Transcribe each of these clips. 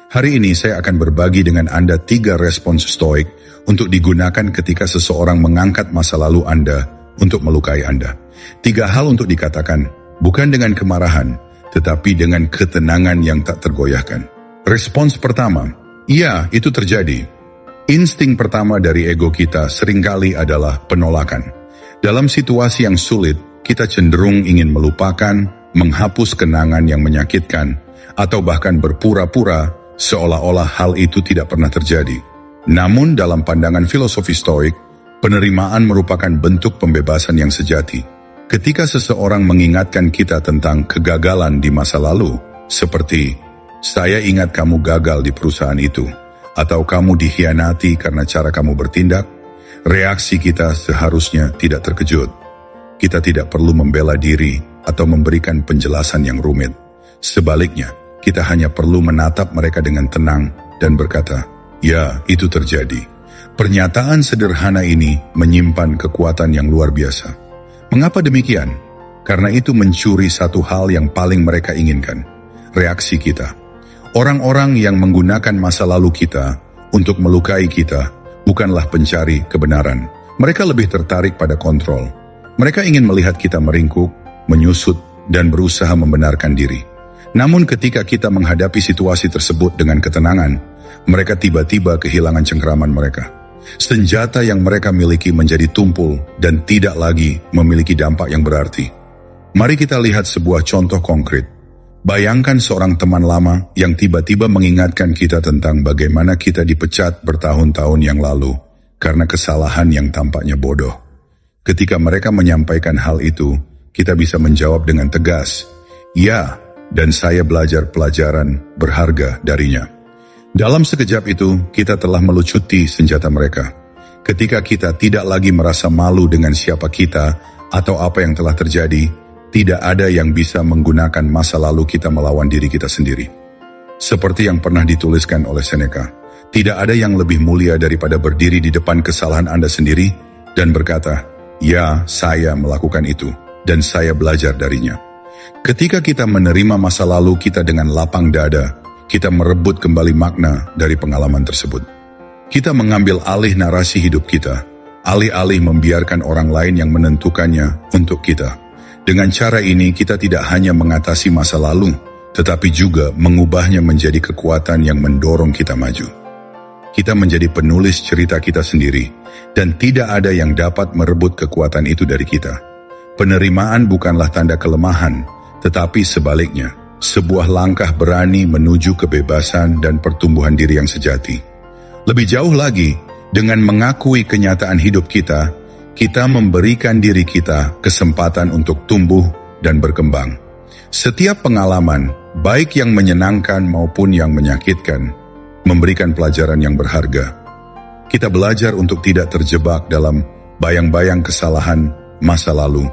Hari ini saya akan berbagi dengan Anda 3 respons stoik untuk digunakan ketika seseorang mengangkat masa lalu Anda untuk melukai Anda. 3 hal untuk dikatakan, bukan dengan kemarahan, tetapi dengan ketenangan yang tak tergoyahkan. Respons pertama, iya, itu terjadi. Insting pertama dari ego kita seringkali adalah penolakan. Dalam situasi yang sulit, kita cenderung ingin melupakan, menghapus kenangan yang menyakitkan, atau bahkan berpura-pura seolah-olah hal itu tidak pernah terjadi. Namun dalam pandangan filosofi stoik, penerimaan merupakan bentuk pembebasan yang sejati. Ketika seseorang mengingatkan kita tentang kegagalan di masa lalu, seperti, saya ingat kamu gagal di perusahaan itu, atau kamu dikhianati karena cara kamu bertindak, reaksi kita seharusnya tidak terkejut. Kita tidak perlu membela diri atau memberikan penjelasan yang rumit. Sebaliknya, kita hanya perlu menatap mereka dengan tenang dan berkata, ya, itu terjadi. Pernyataan sederhana ini menyimpan kekuatan yang luar biasa. Mengapa demikian? Karena itu mencuri satu hal yang paling mereka inginkan, reaksi kita. Orang-orang yang menggunakan masa lalu kita untuk melukai kita bukanlah pencari kebenaran. Mereka lebih tertarik pada kontrol. Mereka ingin melihat kita meringkuk, menyusut, dan berusaha membenarkan diri. Namun ketika kita menghadapi situasi tersebut dengan ketenangan, mereka tiba-tiba kehilangan cengkeraman mereka. Senjata yang mereka miliki menjadi tumpul dan tidak lagi memiliki dampak yang berarti. Mari kita lihat sebuah contoh konkret. Bayangkan seorang teman lama yang tiba-tiba mengingatkan kita tentang bagaimana kita dipecat bertahun-tahun yang lalu karena kesalahan yang tampaknya bodoh. Ketika mereka menyampaikan hal itu, kita bisa menjawab dengan tegas, ya, dan saya belajar pelajaran berharga darinya. Dalam sekejap itu, kita telah melucuti senjata mereka. Ketika kita tidak lagi merasa malu dengan siapa kita atau apa yang telah terjadi, tidak ada yang bisa menggunakan masa lalu kita melawan diri kita sendiri. Seperti yang pernah dituliskan oleh Seneca, tidak ada yang lebih mulia daripada berdiri di depan kesalahan Anda sendiri dan berkata, ya, saya melakukan itu, dan saya belajar darinya. Ketika kita menerima masa lalu kita dengan lapang dada, kita merebut kembali makna dari pengalaman tersebut. Kita mengambil alih narasi hidup kita, alih-alih membiarkan orang lain yang menentukannya untuk kita. Dengan cara ini kita tidak hanya mengatasi masa lalu, tetapi juga mengubahnya menjadi kekuatan yang mendorong kita maju. Kita menjadi penulis cerita kita sendiri, dan tidak ada yang dapat merebut kekuatan itu dari kita. Penerimaan bukanlah tanda kelemahan, tetapi sebaliknya, sebuah langkah berani menuju kebebasan dan pertumbuhan diri yang sejati. Lebih jauh lagi, dengan mengakui kenyataan hidup kita, kita memberikan diri kita kesempatan untuk tumbuh dan berkembang. Setiap pengalaman, baik yang menyenangkan maupun yang menyakitkan, memberikan pelajaran yang berharga. Kita belajar untuk tidak terjebak dalam bayang-bayang kesalahan masa lalu,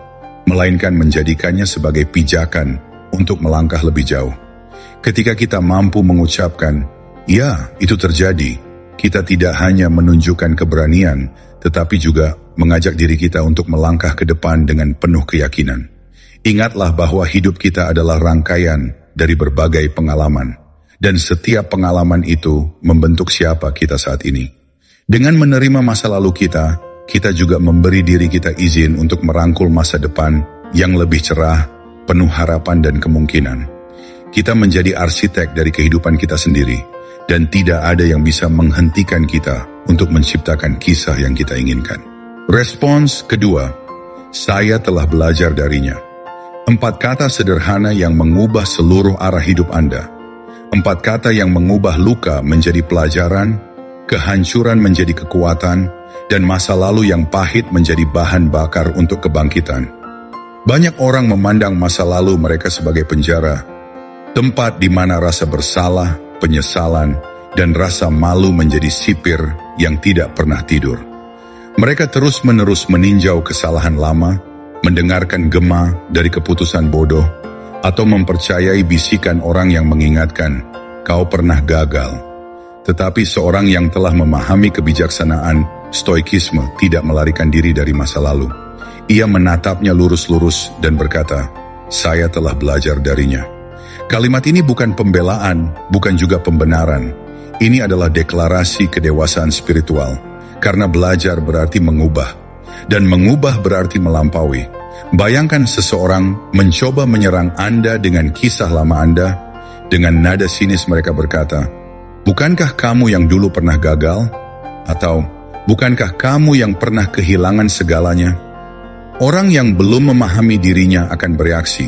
melainkan menjadikannya sebagai pijakan untuk melangkah lebih jauh. Ketika kita mampu mengucapkan, ya, itu terjadi, kita tidak hanya menunjukkan keberanian, tetapi juga mengajak diri kita untuk melangkah ke depan dengan penuh keyakinan. Ingatlah bahwa hidup kita adalah rangkaian dari berbagai pengalaman, dan setiap pengalaman itu membentuk siapa kita saat ini. Dengan menerima masa lalu kita juga memberi diri kita izin untuk merangkul masa depan yang lebih cerah, penuh harapan dan kemungkinan. Kita menjadi arsitek dari kehidupan kita sendiri, dan tidak ada yang bisa menghentikan kita untuk menciptakan kisah yang kita inginkan. Respons kedua, saya telah belajar darinya. 4 kata sederhana yang mengubah seluruh arah hidup Anda. 4 kata yang mengubah luka menjadi pelajaran, kehancuran menjadi kekuatan, dan masa lalu yang pahit menjadi bahan bakar untuk kebangkitan. Banyak orang memandang masa lalu mereka sebagai penjara, tempat di mana rasa bersalah, penyesalan, dan rasa malu menjadi sipir yang tidak pernah tidur. Mereka terus-menerus meninjau kesalahan lama, mendengarkan gema dari keputusan bodoh, atau mempercayai bisikan orang yang mengingatkan, kau pernah gagal. Tetapi seorang yang telah memahami kebijaksanaan, stoikisme tidak melarikan diri dari masa lalu. Ia menatapnya lurus-lurus dan berkata, saya telah belajar darinya. Kalimat ini bukan pembelaan, bukan juga pembenaran. Ini adalah deklarasi kedewasaan spiritual. Karena belajar berarti mengubah. Dan mengubah berarti melampaui. Bayangkan seseorang mencoba menyerang Anda dengan kisah lama Anda. Dengan nada sinis mereka berkata, "Bukankah kamu yang dulu pernah gagal?" Atau, "Bukankah kamu yang pernah kehilangan segalanya?" Orang yang belum memahami dirinya akan bereaksi.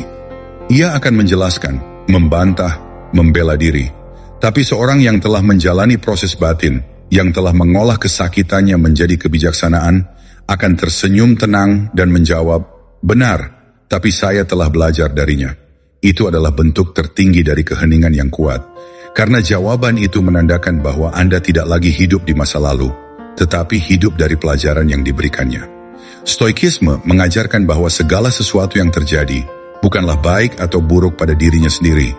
Ia akan menjelaskan, membantah, membela diri. Tapi seorang yang telah menjalani proses batin, yang telah mengolah kesakitannya menjadi kebijaksanaan, akan tersenyum tenang dan menjawab, "Benar, tapi saya telah belajar darinya." Itu adalah bentuk tertinggi dari keheningan yang kuat. Karena jawaban itu menandakan bahwa Anda tidak lagi hidup di masa lalu, tetapi hidup dari pelajaran yang diberikannya. Stoikisme mengajarkan bahwa segala sesuatu yang terjadi bukanlah baik atau buruk pada dirinya sendiri.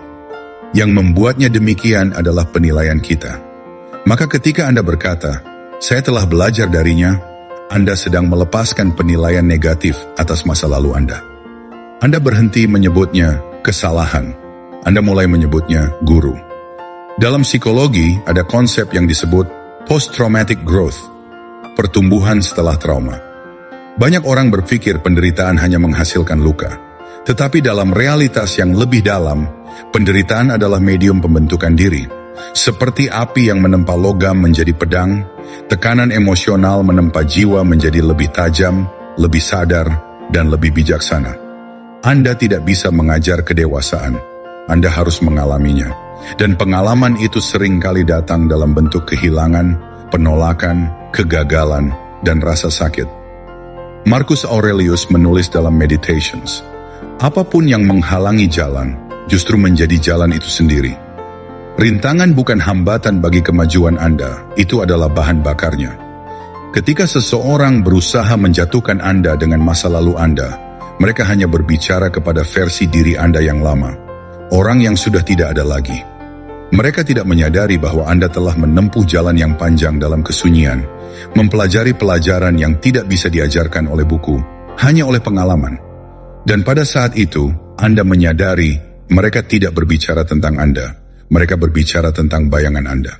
Yang membuatnya demikian adalah penilaian kita. Maka ketika Anda berkata, "Saya telah belajar darinya," Anda sedang melepaskan penilaian negatif atas masa lalu Anda. Anda berhenti menyebutnya kesalahan. Anda mulai menyebutnya guru. Dalam psikologi ada konsep yang disebut post-traumatic growth, pertumbuhan setelah trauma. Banyak orang berpikir penderitaan hanya menghasilkan luka. Tetapi dalam realitas yang lebih dalam, penderitaan adalah medium pembentukan diri. Seperti api yang menempa logam menjadi pedang, tekanan emosional menempa jiwa menjadi lebih tajam, lebih sadar, dan lebih bijaksana. Anda tidak bisa mengajar kedewasaan. Anda harus mengalaminya. Dan pengalaman itu seringkali datang dalam bentuk kehilangan, penolakan, kegagalan, dan rasa sakit. Marcus Aurelius menulis dalam Meditations, "Apapun yang menghalangi jalan, justru menjadi jalan itu sendiri." Rintangan bukan hambatan bagi kemajuan Anda, itu adalah bahan bakarnya. Ketika seseorang berusaha menjatuhkan Anda dengan masa lalu Anda, mereka hanya berbicara kepada versi diri Anda yang lama, orang yang sudah tidak ada lagi. Mereka tidak menyadari bahwa Anda telah menempuh jalan yang panjang dalam kesunyian, mempelajari pelajaran yang tidak bisa diajarkan oleh buku, hanya oleh pengalaman. Dan pada saat itu, Anda menyadari mereka tidak berbicara tentang Anda, mereka berbicara tentang bayangan Anda.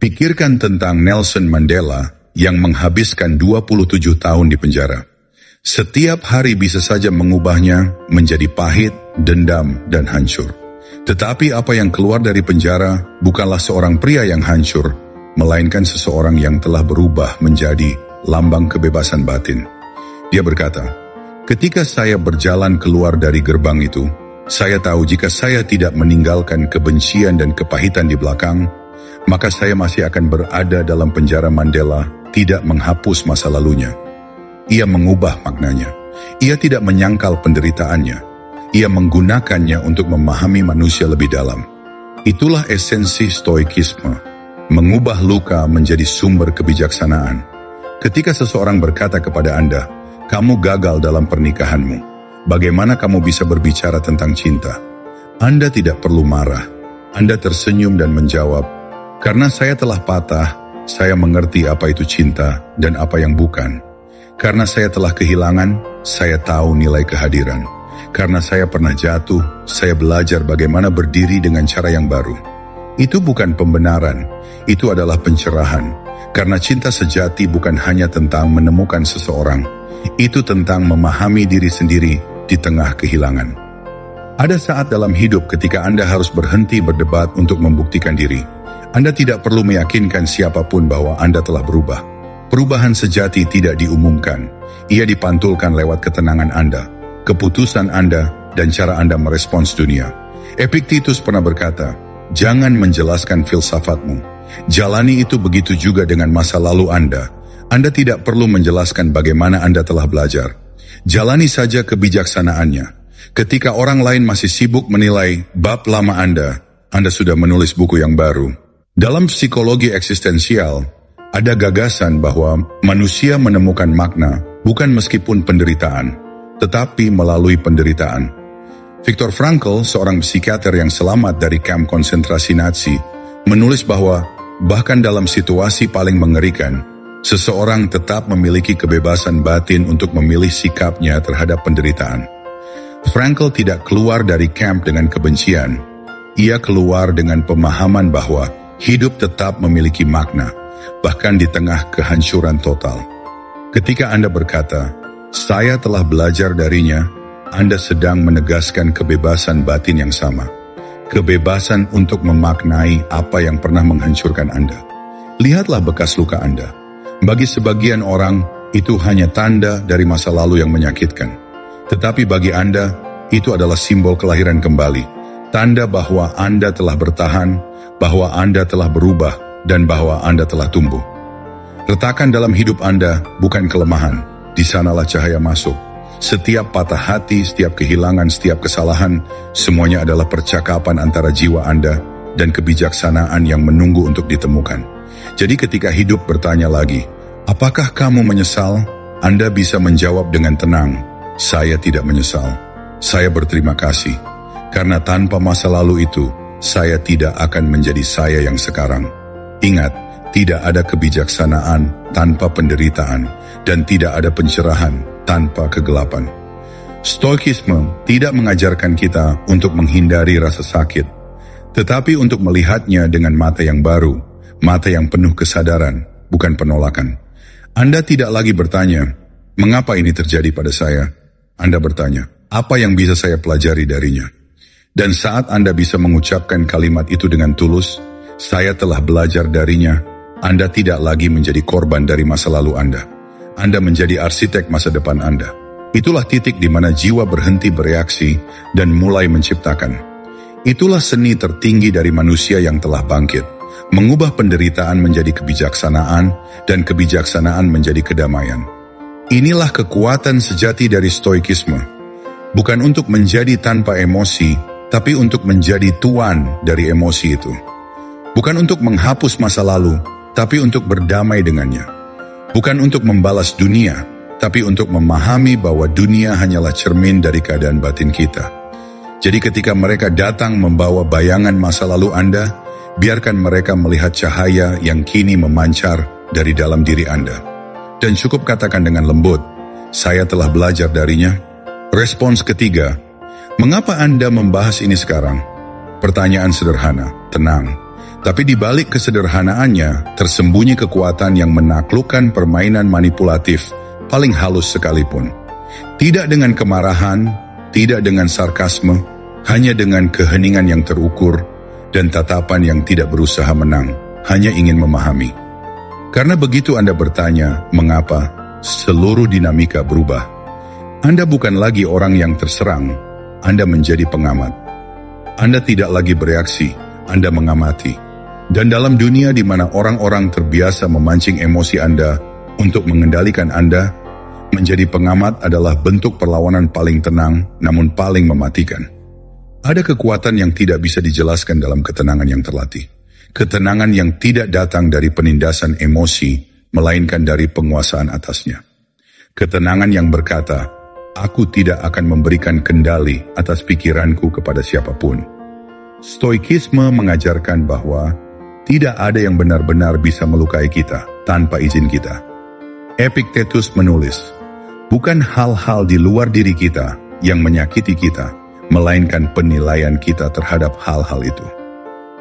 Pikirkan tentang Nelson Mandela yang menghabiskan 27 tahun di penjara. Setiap hari bisa saja mengubahnya menjadi pahit, dendam, dan hancur. Tetapi apa yang keluar dari penjara bukanlah seorang pria yang hancur, melainkan seseorang yang telah berubah menjadi lambang kebebasan batin. Dia berkata, "Ketika saya berjalan keluar dari gerbang itu, saya tahu jika saya tidak meninggalkan kebencian dan kepahitan di belakang, maka saya masih akan berada dalam penjara Mandela, tidak menghapus masa lalunya." Ia mengubah maknanya. Ia tidak menyangkal penderitaannya. Ia menggunakannya untuk memahami manusia lebih dalam. Itulah esensi stoikisme, mengubah luka menjadi sumber kebijaksanaan. Ketika seseorang berkata kepada Anda, "Kamu gagal dalam pernikahanmu, bagaimana kamu bisa berbicara tentang cinta?" Anda tidak perlu marah. Anda tersenyum dan menjawab, "Karena saya telah patah, saya mengerti apa itu cinta dan apa yang bukan. Karena saya telah kehilangan, saya tahu nilai kehadiran. Karena saya pernah jatuh, saya belajar bagaimana berdiri dengan cara yang baru." Itu bukan pembenaran, itu adalah pencerahan. Karena cinta sejati bukan hanya tentang menemukan seseorang, itu tentang memahami diri sendiri di tengah kehilangan. Ada saat dalam hidup ketika Anda harus berhenti berdebat untuk membuktikan diri. Anda tidak perlu meyakinkan siapapun bahwa Anda telah berubah. Perubahan sejati tidak diumumkan, ia dipantulkan lewat ketenangan Anda, keputusan Anda, dan cara Anda merespons dunia. Epictetus pernah berkata, "Jangan menjelaskan filsafatmu. Jalani itu begitu juga dengan masa lalu Anda. Anda tidak perlu menjelaskan bagaimana Anda telah belajar. Jalani saja kebijaksanaannya. Ketika orang lain masih sibuk menilai bab lama Anda sudah menulis buku yang baru." Dalam psikologi eksistensial, ada gagasan bahwa manusia menemukan makna bukan meskipun penderitaan, tetapi melalui penderitaan. Viktor Frankl, seorang psikiater yang selamat dari kamp konsentrasi Nazi, menulis bahwa bahkan dalam situasi paling mengerikan, seseorang tetap memiliki kebebasan batin untuk memilih sikapnya terhadap penderitaan. Frankl tidak keluar dari kamp dengan kebencian, Ia keluar dengan pemahaman bahwa hidup tetap memiliki makna, bahkan di tengah kehancuran total. Ketika Anda berkata, "Saya telah belajar darinya," Anda sedang menegaskan kebebasan batin yang sama. Kebebasan untuk memaknai apa yang pernah menghancurkan Anda. Lihatlah bekas luka Anda. Bagi sebagian orang, itu hanya tanda dari masa lalu yang menyakitkan. Tetapi bagi Anda, itu adalah simbol kelahiran kembali. Tanda bahwa Anda telah bertahan, bahwa Anda telah berubah, dan bahwa Anda telah tumbuh. Retakan dalam hidup Anda bukan kelemahan. Di sanalah cahaya masuk. Setiap patah hati, setiap kehilangan, setiap kesalahan, semuanya adalah percakapan antara jiwa Anda dan kebijaksanaan yang menunggu untuk ditemukan. Jadi ketika hidup bertanya lagi, "Apakah kamu menyesal?" Anda bisa menjawab dengan tenang, "Saya tidak menyesal. Saya berterima kasih. Karena tanpa masa lalu itu, saya tidak akan menjadi saya yang sekarang." Ingat, tidak ada kebijaksanaan tanpa penderitaan, dan tidak ada pencerahan tanpa kegelapan. Stoikisme tidak mengajarkan kita untuk menghindari rasa sakit, tetapi untuk melihatnya dengan mata yang baru, mata yang penuh kesadaran, bukan penolakan. Anda tidak lagi bertanya, "Mengapa ini terjadi pada saya?" Anda bertanya, "Apa yang bisa saya pelajari darinya?" Dan saat Anda bisa mengucapkan kalimat itu dengan tulus, "Saya telah belajar darinya," Anda tidak lagi menjadi korban dari masa lalu Anda. Anda menjadi arsitek masa depan Anda. Itulah titik di mana jiwa berhenti bereaksi dan mulai menciptakan. Itulah seni tertinggi dari manusia yang telah bangkit, mengubah penderitaan menjadi kebijaksanaan dan kebijaksanaan menjadi kedamaian. Inilah kekuatan sejati dari stoikisme. Bukan untuk menjadi tanpa emosi, tapi untuk menjadi tuan dari emosi itu. Bukan untuk menghapus masa lalu, tapi untuk berdamai dengannya. Bukan untuk membalas dunia, tapi untuk memahami bahwa dunia hanyalah cermin dari keadaan batin kita. Jadi ketika mereka datang membawa bayangan masa lalu Anda, biarkan mereka melihat cahaya yang kini memancar dari dalam diri Anda. Dan cukup katakan dengan lembut, "Saya telah belajar darinya." Respons ketiga, mengapa Anda membahas ini sekarang? Pertanyaan sederhana, tenang. Tapi di balik kesederhanaannya, tersembunyi kekuatan yang menaklukkan permainan manipulatif paling halus sekalipun. Tidak dengan kemarahan, tidak dengan sarkasme, hanya dengan keheningan yang terukur dan tatapan yang tidak berusaha menang, hanya ingin memahami. Karena begitu Anda bertanya, mengapa, seluruh dinamika berubah. Anda bukan lagi orang yang terserang, Anda menjadi pengamat. Anda tidak lagi bereaksi, Anda mengamati. Dan dalam dunia di mana orang-orang terbiasa memancing emosi Anda untuk mengendalikan Anda, menjadi pengamat adalah bentuk perlawanan paling tenang namun paling mematikan. Ada kekuatan yang tidak bisa dijelaskan dalam ketenangan yang terlatih. Ketenangan yang tidak datang dari penindasan emosi, melainkan dari penguasaan atasnya. Ketenangan yang berkata, "Aku tidak akan memberikan kendali atas pikiranku kepada siapapun." Stoikisme mengajarkan bahwa tidak ada yang benar-benar bisa melukai kita tanpa izin kita. Epictetus menulis, bukan hal-hal di luar diri kita yang menyakiti kita, melainkan penilaian kita terhadap hal-hal itu.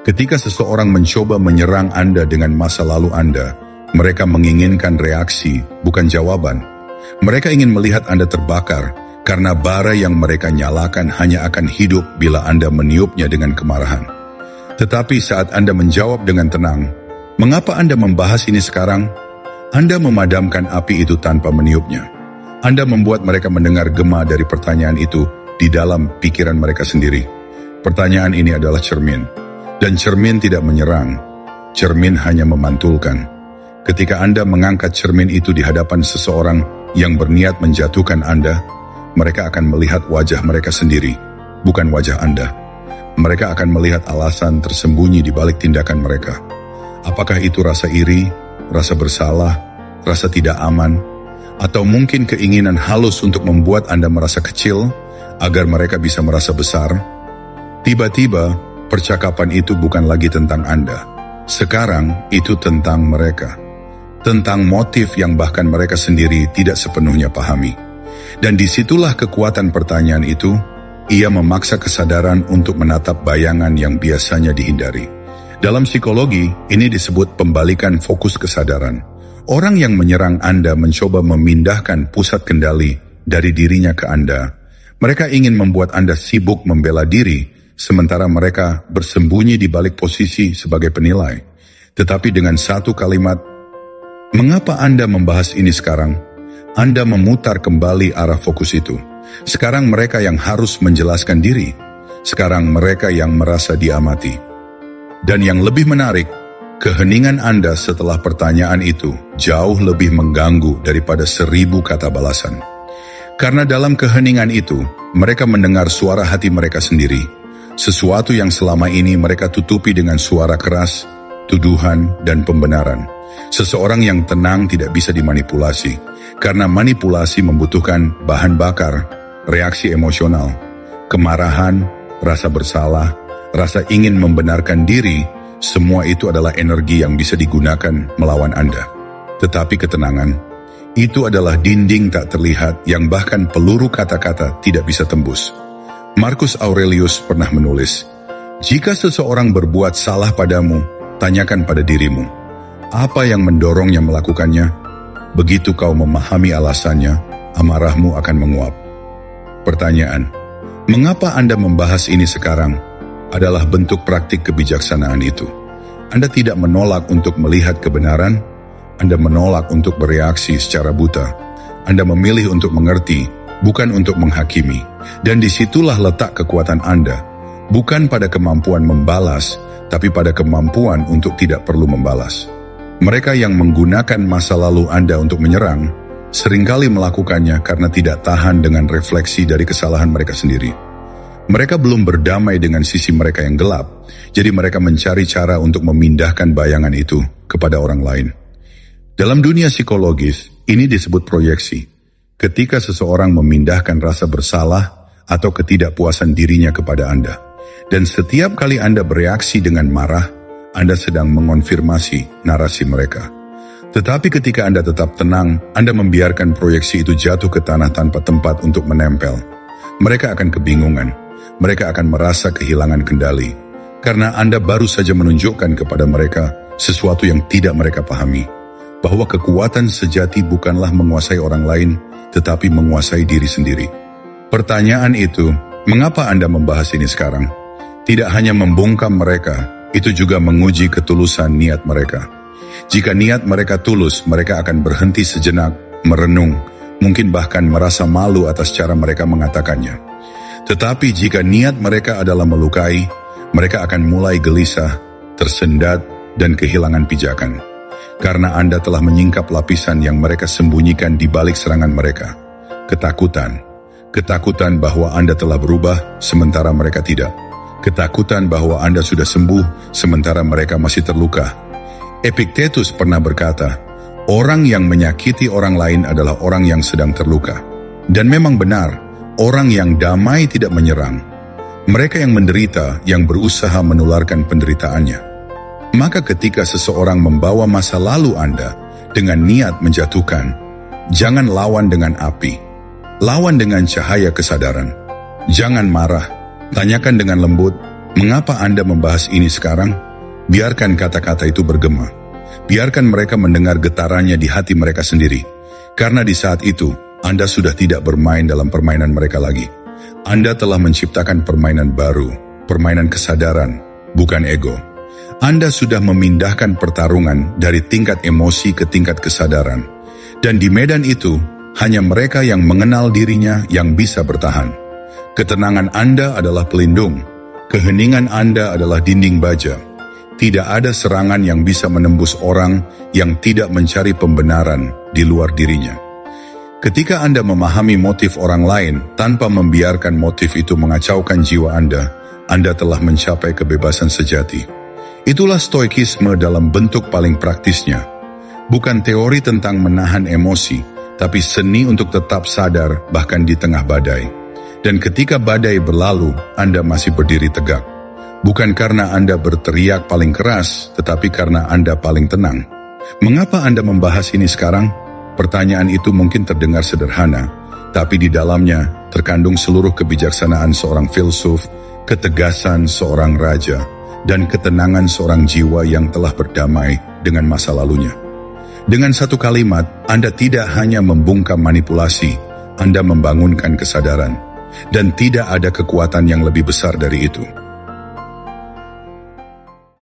Ketika seseorang mencoba menyerang Anda dengan masa lalu Anda, mereka menginginkan reaksi, bukan jawaban. Mereka ingin melihat Anda terbakar, karena bara yang mereka nyalakan hanya akan hidup bila Anda meniupnya dengan kemarahan. Tetapi saat Anda menjawab dengan tenang, "Mengapa Anda membahas ini sekarang?" Anda memadamkan api itu tanpa meniupnya. Anda membuat mereka mendengar gema dari pertanyaan itu di dalam pikiran mereka sendiri. Pertanyaan ini adalah cermin. Dan cermin tidak menyerang. Cermin hanya memantulkan. Ketika Anda mengangkat cermin itu di hadapan seseorang yang berniat menjatuhkan Anda, mereka akan melihat wajah mereka sendiri, bukan wajah Anda. Mereka akan melihat alasan tersembunyi di balik tindakan mereka. Apakah itu rasa iri, rasa bersalah, rasa tidak aman, atau mungkin keinginan halus untuk membuat Anda merasa kecil agar mereka bisa merasa besar? Tiba-tiba, percakapan itu bukan lagi tentang Anda. Sekarang, itu tentang mereka. Tentang motif yang bahkan mereka sendiri tidak sepenuhnya pahami. Dan disitulah kekuatan pertanyaan itu. Ia memaksa kesadaran untuk menatap bayangan yang biasanya dihindari. Dalam psikologi, ini disebut pembalikan fokus kesadaran. Orang yang menyerang Anda mencoba memindahkan pusat kendali dari dirinya ke Anda. Mereka ingin membuat Anda sibuk membela diri, sementara mereka bersembunyi di balik posisi sebagai penilai. Tetapi dengan satu kalimat, mengapa Anda membahas ini sekarang? Anda memutar kembali arah fokus itu. Sekarang mereka yang harus menjelaskan diri. Sekarang mereka yang merasa diamati. Dan yang lebih menarik, keheningan Anda setelah pertanyaan itu jauh lebih mengganggu daripada 1000 kata balasan. Karena dalam keheningan itu, mereka mendengar suara hati mereka sendiri. Sesuatu yang selama ini mereka tutupi dengan suara keras, tuduhan, dan pembenaran. Seseorang yang tenang tidak bisa dimanipulasi, karena manipulasi membutuhkan bahan bakar, reaksi emosional, kemarahan, rasa bersalah, rasa ingin membenarkan diri. Semua itu adalah energi yang bisa digunakan melawan Anda. Tetapi ketenangan, itu adalah dinding tak terlihat yang bahkan peluru kata-kata tidak bisa tembus. Marcus Aurelius pernah menulis, "Jika seseorang berbuat salah padamu, tanyakan pada dirimu, apa yang mendorongnya melakukannya? Begitu kau memahami alasannya, amarahmu akan menguap." Pertanyaan, mengapa Anda membahas ini sekarang? Adalah bentuk praktik kebijaksanaan itu. Anda tidak menolak untuk melihat kebenaran, Anda menolak untuk bereaksi secara buta. Anda memilih untuk mengerti, bukan untuk menghakimi. Dan disitulah letak kekuatan Anda, bukan pada kemampuan membalas, tapi pada kemampuan untuk tidak perlu membalas. Mereka yang menggunakan masa lalu Anda untuk menyerang, seringkali melakukannya karena tidak tahan dengan refleksi dari kesalahan mereka sendiri. Mereka belum berdamai dengan sisi mereka yang gelap, jadi mereka mencari cara untuk memindahkan bayangan itu kepada orang lain. Dalam dunia psikologis, ini disebut proyeksi. Ketika seseorang memindahkan rasa bersalah atau ketidakpuasan dirinya kepada Anda. Dan setiap kali Anda bereaksi dengan marah, Anda sedang mengonfirmasi narasi mereka. Tetapi ketika Anda tetap tenang, Anda membiarkan proyeksi itu jatuh ke tanah tanpa tempat untuk menempel. Mereka akan kebingungan. Mereka akan merasa kehilangan kendali. Karena Anda baru saja menunjukkan kepada mereka sesuatu yang tidak mereka pahami. Bahwa kekuatan sejati bukanlah menguasai orang lain, tetapi menguasai diri sendiri. Pertanyaan itu, mengapa Anda membahas ini sekarang? Tidak hanya membungkam mereka, itu juga menguji ketulusan niat mereka. Jika niat mereka tulus, mereka akan berhenti sejenak, merenung, mungkin bahkan merasa malu atas cara mereka mengatakannya. Tetapi jika niat mereka adalah melukai, mereka akan mulai gelisah, tersendat, dan kehilangan pijakan. Karena Anda telah menyingkap lapisan yang mereka sembunyikan di balik serangan mereka. Ketakutan. Ketakutan bahwa Anda telah berubah, sementara mereka tidak. Ketakutan bahwa Anda sudah sembuh, sementara mereka masih terluka. Epictetus pernah berkata, orang yang menyakiti orang lain adalah orang yang sedang terluka. Dan memang benar, orang yang damai tidak menyerang. Mereka yang menderita yang berusaha menularkan penderitaannya. Maka ketika seseorang membawa masa lalu Anda dengan niat menjatuhkan, jangan lawan dengan api. Lawan dengan cahaya kesadaran. Jangan marah. Tanyakan dengan lembut, mengapa Anda membahas ini sekarang? Biarkan kata-kata itu bergema. Biarkan mereka mendengar getarannya di hati mereka sendiri. Karena di saat itu, Anda sudah tidak bermain dalam permainan mereka lagi. Anda telah menciptakan permainan baru, permainan kesadaran, bukan ego. Anda sudah memindahkan pertarungan dari tingkat emosi ke tingkat kesadaran. Dan di medan itu, hanya mereka yang mengenal dirinya yang bisa bertahan. Ketenangan Anda adalah pelindung. Keheningan Anda adalah dinding baja. Tidak ada serangan yang bisa menembus orang yang tidak mencari pembenaran di luar dirinya. Ketika Anda memahami motif orang lain tanpa membiarkan motif itu mengacaukan jiwa Anda telah mencapai kebebasan sejati. Itulah stoikisme dalam bentuk paling praktisnya. Bukan teori tentang menahan emosi, tapi seni untuk tetap sadar bahkan di tengah badai. Dan ketika badai berlalu, Anda masih berdiri tegak. Bukan karena Anda berteriak paling keras, tetapi karena Anda paling tenang. Mengapa Anda membahas ini sekarang? Pertanyaan itu mungkin terdengar sederhana, tapi di dalamnya terkandung seluruh kebijaksanaan seorang filsuf, ketegasan seorang raja, dan ketenangan seorang jiwa yang telah berdamai dengan masa lalunya. Dengan satu kalimat, Anda tidak hanya membungkam manipulasi, Anda membangunkan kesadaran. Dan tidak ada kekuatan yang lebih besar dari itu.